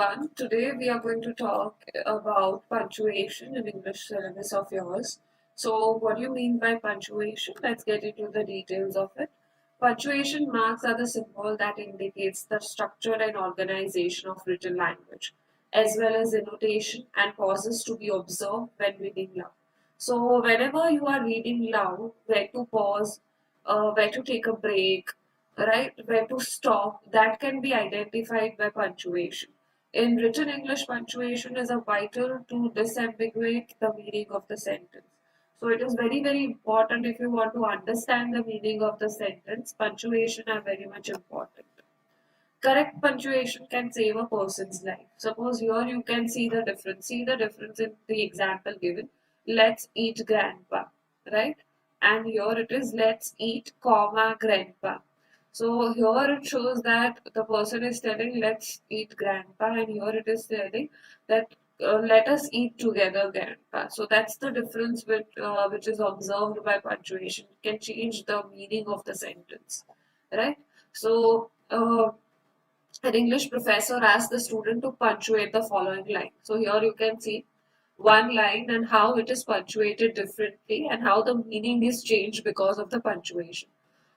everyone. Today we are going to talk about punctuation in English syllabus of yours. So, what do you mean by punctuation? Let's get into the details of it. Punctuation marks are the symbol that indicates the structure and organization of written language, as well as annotation and pauses to be observed when reading loud. So, whenever you are reading loud, where to pause, where to take a break, right, where to stop, that can be identified by punctuation. In written English, punctuation is a vital to disambiguate the meaning of the sentence. So it is very, very important if you want to understand the meaning of the sentence. Punctuation are very much important. Correct punctuation can save a person's life. Suppose here you can see the difference. See the difference in the example given. Let's eat grandpa, right? And here it is let's eat comma grandpa. So here it shows that the person is telling let's eat grandpa, and here it is telling that let us eat together grandpa. So that's the difference which is observed by punctuation. It can change the meaning of the sentence, right? So an English professor asked the student to punctuate the following line. So here you can see one line and how it is punctuated differently and how the meaning is changed because of the punctuation.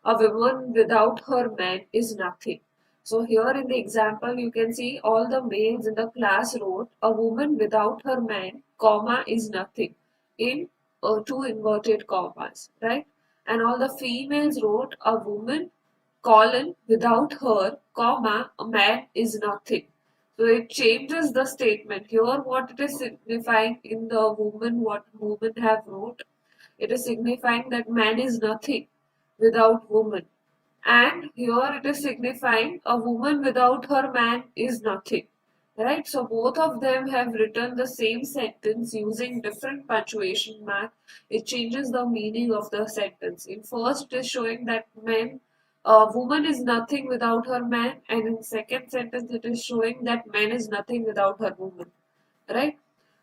A woman without her man is nothing. So here in the example you can see all the males in the class wrote a woman without her man, comma is nothing in two inverted commas, right? And all the females wrote a woman colon without her, comma, a man is nothing. So it changes the statement. Here what it is signifying in the woman, what woman have wrote, it is signifying that man is nothing without woman. And here it is signifying a woman without her man is nothing. Right? So both of them have written the same sentence using different punctuation mark. It changes the meaning of the sentence. In first, it is showing that a woman is nothing without her man, and in second sentence, it is showing that man is nothing without her woman. Right?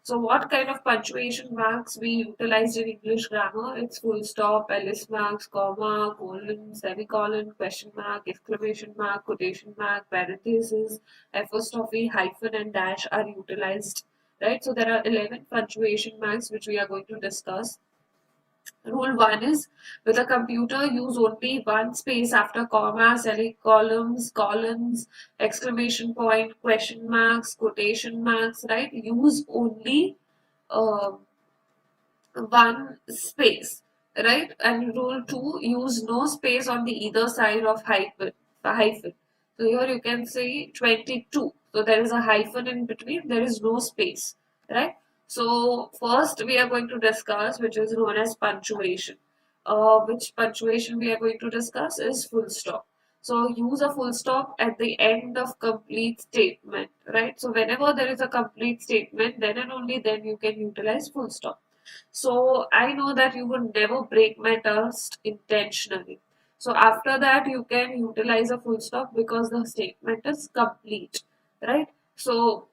So what kind of punctuation marks we utilized in English grammar? It's full stop, ellipsis marks, comma, colon, semicolon, question mark, exclamation mark, quotation mark, parenthesis, apostrophe, hyphen and dash are utilized. Right? So there are 11 punctuation marks which we are going to discuss. Rule 1 is with a computer use only one space after comma, semicolons, colons, exclamation point, question marks, quotation marks, right? Use only uh, one space, right? And rule 2, use no space on the either side of hyphen. So here you can say 22. So there is a hyphen in between, there is no space, right? So first we are going to discuss which is known as punctuation. Which punctuation we are going to discuss is full stop. So use a full stop at the end of complete statement, right? So whenever there is a complete statement, then and only then you can utilize full stop. So I know that you would never break my trust intentionally. So after that, you can utilize a full stop because the statement is complete, right? So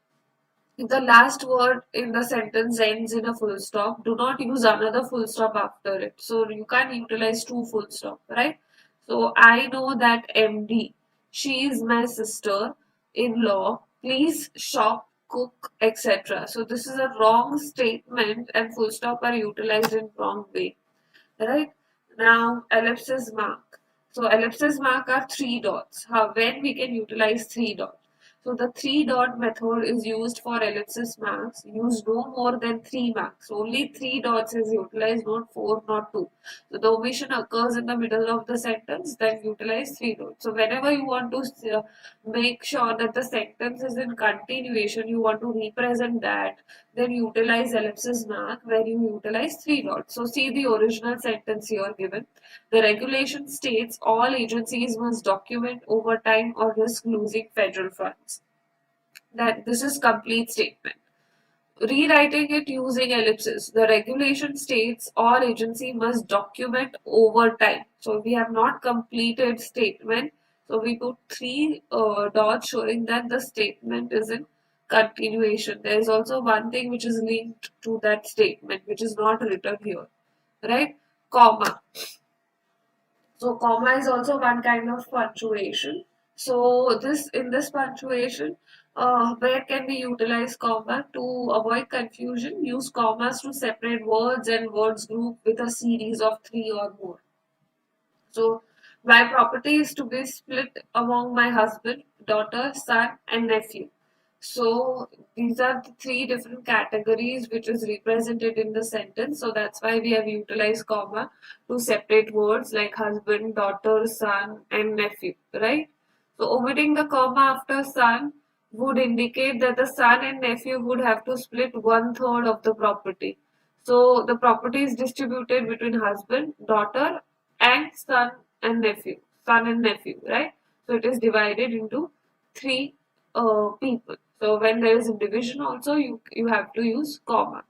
if the last word in the sentence ends in a full stop, do not use another full stop after it. So you can't utilize two full stop, right? So I know that MD, she is my sister in law. Please shop, cook, etc. So this is a wrong statement and full stop are utilized in wrong way, right? Now ellipsis mark. So ellipsis mark are three dots. How when we can utilize three dots? So the three dot method is used for ellipsis marks. Use no more than three marks. Only three dots is utilized, not four, not two. So the omission occurs in the middle of the sentence, then utilize three dots. So whenever you want to make sure that the sentence is in continuation, you want to represent that, then utilize ellipsis mark where you utilize three dots. So see the original sentence here given. The regulation states all agencies must document overtime or risk losing federal funds. That this is complete statement. Rewriting it using ellipses. The regulation states all agency must document overtime. So we have not completed statement. So we put three dots showing that the statement is in continuation. There is also one thing which is linked to that statement which is not written here, right? Comma. So comma is also one kind of punctuation. So this in this punctuation, Where can we utilize comma? To avoid confusion, use commas to separate words and words group with a series of three or more. So, my property is to be split among my husband, daughter, son, and nephew. So, these are the three different categories which is represented in the sentence. So, that's why we have utilized comma to separate words like husband, daughter, son, and nephew, right? So, omitting the comma after son would indicate that the son and nephew would have to split one third of the property. So the property is distributed between husband, daughter, and son and nephew, right? So it is divided into three people. So when there is a division also, you have to use comma.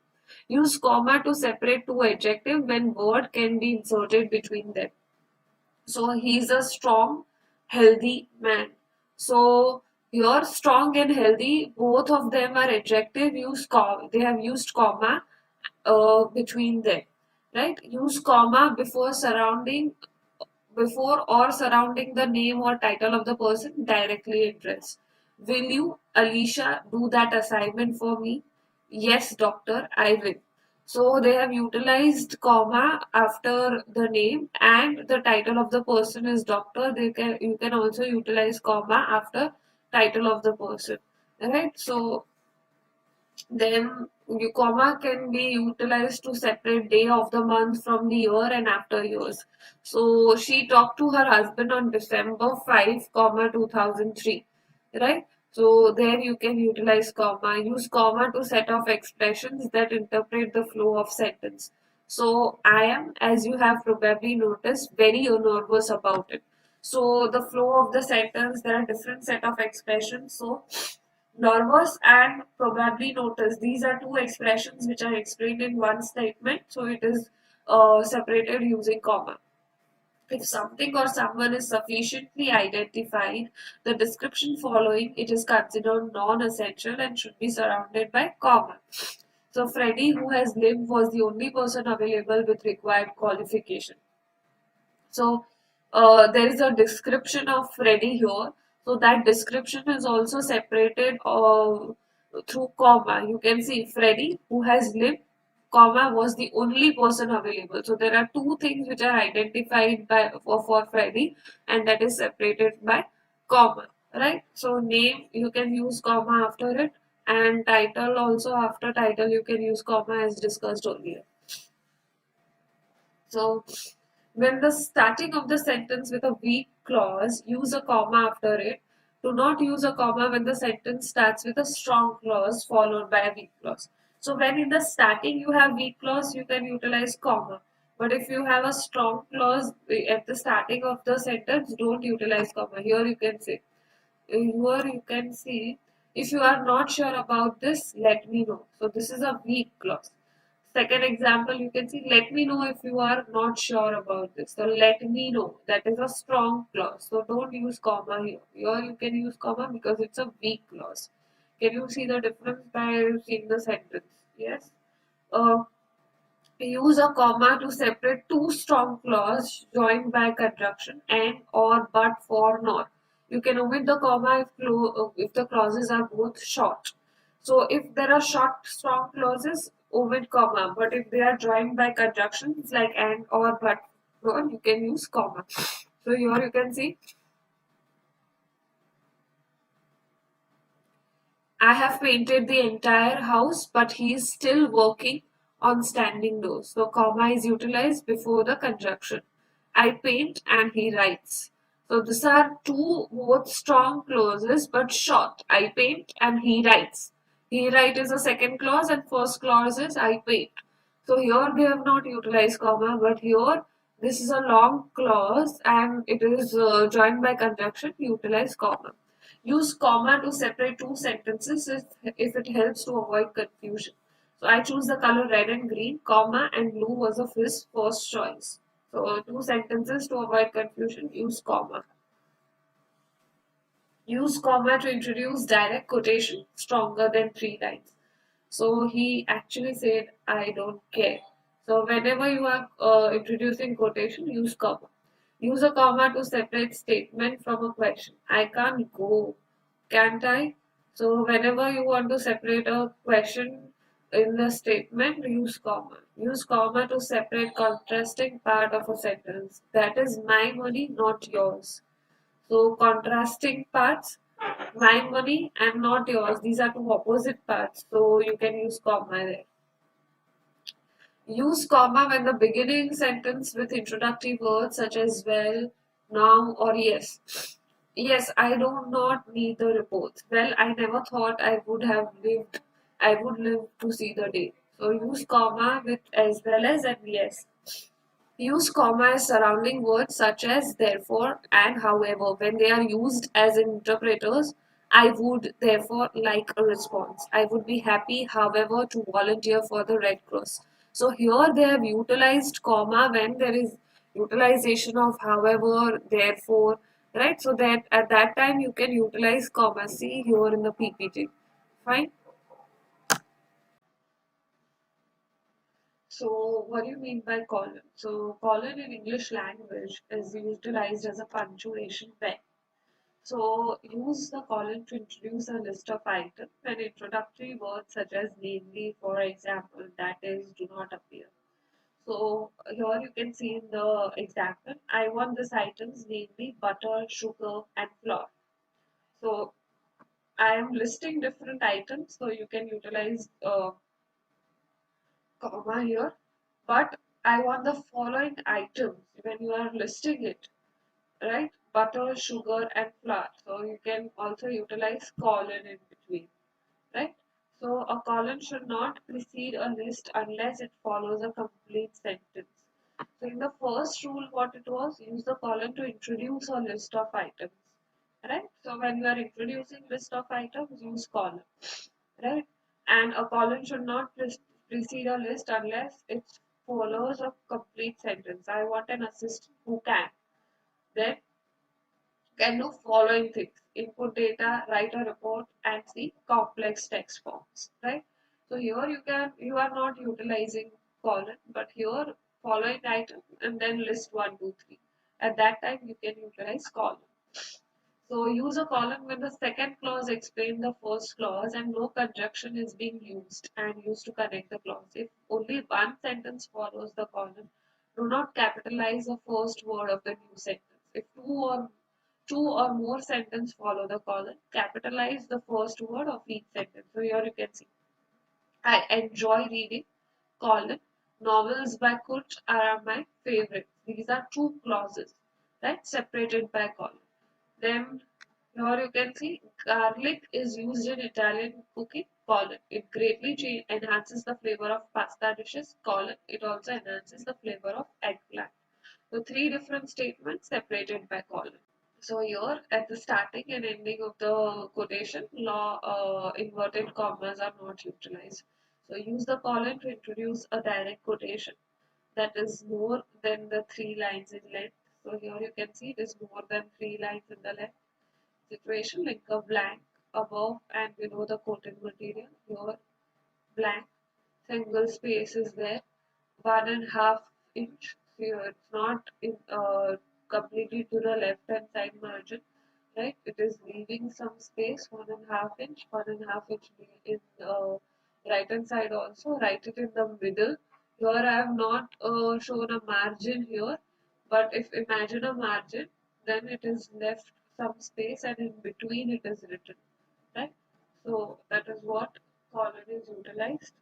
Use comma to separate two adjectives when word can be inserted between them. So he's a strong, healthy man. So here, strong and healthy, both of them are adjective. They have used comma between them, right? Use comma before or surrounding the name or title of the person directly addressed. Will you, Alicia, do that assignment for me? Yes, doctor, I will. So they have utilized comma after the name and the title of the person is doctor. You can also utilize comma after title of the person. Right? So then comma can be utilized to separate day of the month from the year and after years. So she talked to her husband on December 5, 2003. Right? So there you can utilize comma. Use comma to set off expressions that interpret the flow of sentence. So I am, as you have probably noticed, very nervous about it. So the flow of the sentence, there are different set of expressions. So nervous and probably notice. These are two expressions which are explained in one statement, so it is separated using comma. If something or someone is sufficiently identified, the description following it is considered non-essential and should be surrounded by comma. So Freddie, who has lived, was the only person available with required qualification. So there is a description of Freddy here. So that description is also separated through comma. You can see Freddy, who has lived, comma, was the only person available. So there are two things which are identified for Freddy, and that is separated by comma. Right? So name you can use comma after it, and title also after title you can use comma as discussed earlier. So when the starting of the sentence with a weak clause, use a comma after it. Do not use a comma when the sentence starts with a strong clause followed by a weak clause. So when in the starting you have weak clause, you can utilize comma. But if you have a strong clause at the starting of the sentence, don't utilize comma. Here you can see, if you are not sure about this, let me know. So this is a weak clause. Second example, you can see, let me know if you are not sure about this. So let me know, that is a strong clause. So don't use comma here. Here you can use comma because it's a weak clause. Can you see the difference by seeing the sentence? Yes. Uh, Use a comma to separate two strong clauses joined by conjunction and or but for nor. You can omit the comma if the clauses are both short. So if there are short strong clauses, omit comma. But if they are joined by conjunctions like and or but nor, you can use comma. So here you can see I have painted the entire house, but he is still working on standing doors. So comma is utilized before the conjunction. I paint and he writes. So these are two both strong clauses but short. I paint and he writes. He write is a second clause and first clause is I paint. So here they have not utilized comma, but here this is a long clause and it is joined by conjunction. Utilize comma. Use comma to separate two sentences if it helps to avoid confusion. So I choose the color red and green, comma and blue was of his first choice. So two sentences to avoid confusion, use comma. Use comma to introduce direct quotation stronger than three lines. So he actually said, I don't care. So whenever you are introducing quotation, use comma. Use a comma to separate statement from a question. I can't go. Can't I? So whenever you want to separate a question in the statement, use comma. Use comma to separate contrasting part of a sentence. That is my money, not yours. So contrasting parts, my money and not yours. These are two opposite parts. So you can use comma there. Use comma when the beginning sentence with introductory words such as well, now, or yes. Yes, I do not need the reports. Well, I never thought I would live to see the day. So use comma with as well as and yes. Use comma as surrounding words such as therefore and however. When they are used as interpreters, I would therefore like a response. I would be happy, however, to volunteer for the Red Cross. So here they have utilized comma when there is utilization of however, therefore, right? So that at that time you can utilize comma. See here in the PPT. Fine. So, what do you mean by colon? So, colon in English language is utilized as a punctuation peg. So, use the colon to introduce a list of items when introductory words such as namely, for example, that is, do not appear. So, here you can see in the example, I want these items, namely butter, sugar, and flour. So, I am listing different items, so you can utilize comma here, but I want the following items when you are listing it, right? Butter, sugar, and flour. So you can also utilize colon in between, right? So a colon should not precede a list unless it follows a complete sentence. So in the first rule, what it was, use the colon to introduce a list of items, right? So when you are introducing list of items, use colon, right? And a colon should not precede a list unless it follows a complete sentence. I want an assistant who can do following things: input data, write a report, and see complex text forms, right? So here you are not utilizing colon, but here following item and then list one, two, three. At that time you can utilize colon. So use a colon when the second clause explains the first clause and no conjunction is being used to connect the clause. If only one sentence follows the colon, do not capitalize the first word of the new sentence. If two or more sentences follow the colon, capitalize the first word of each sentence. So here you can see, I enjoy reading, colon, novels by Kurt are my favorite. These are two clauses, right? Separated by colon. Then here you can see garlic is used in Italian cooking, colon. It greatly enhances the flavor of pasta dishes, colon. It also enhances the flavor of eggplant. So three different statements separated by colon. So here at the starting and ending of the quotation, inverted commas are not utilized. So use the colon to introduce a direct quotation that is more than the three lines in length. So here you can see it is more than three lines in the length. Situation like a blank above and below the quoted material. Here blank single space is there, 1.5 inch. Here it's not completely to the left hand side margin, right? It is leaving some space, 1.5 inch, 1.5 inch in right hand side also. Write it in the middle. Here I have not shown a margin here, but if imagine a margin, then it is left some space and in between it is written, right? So that is what colon is utilized.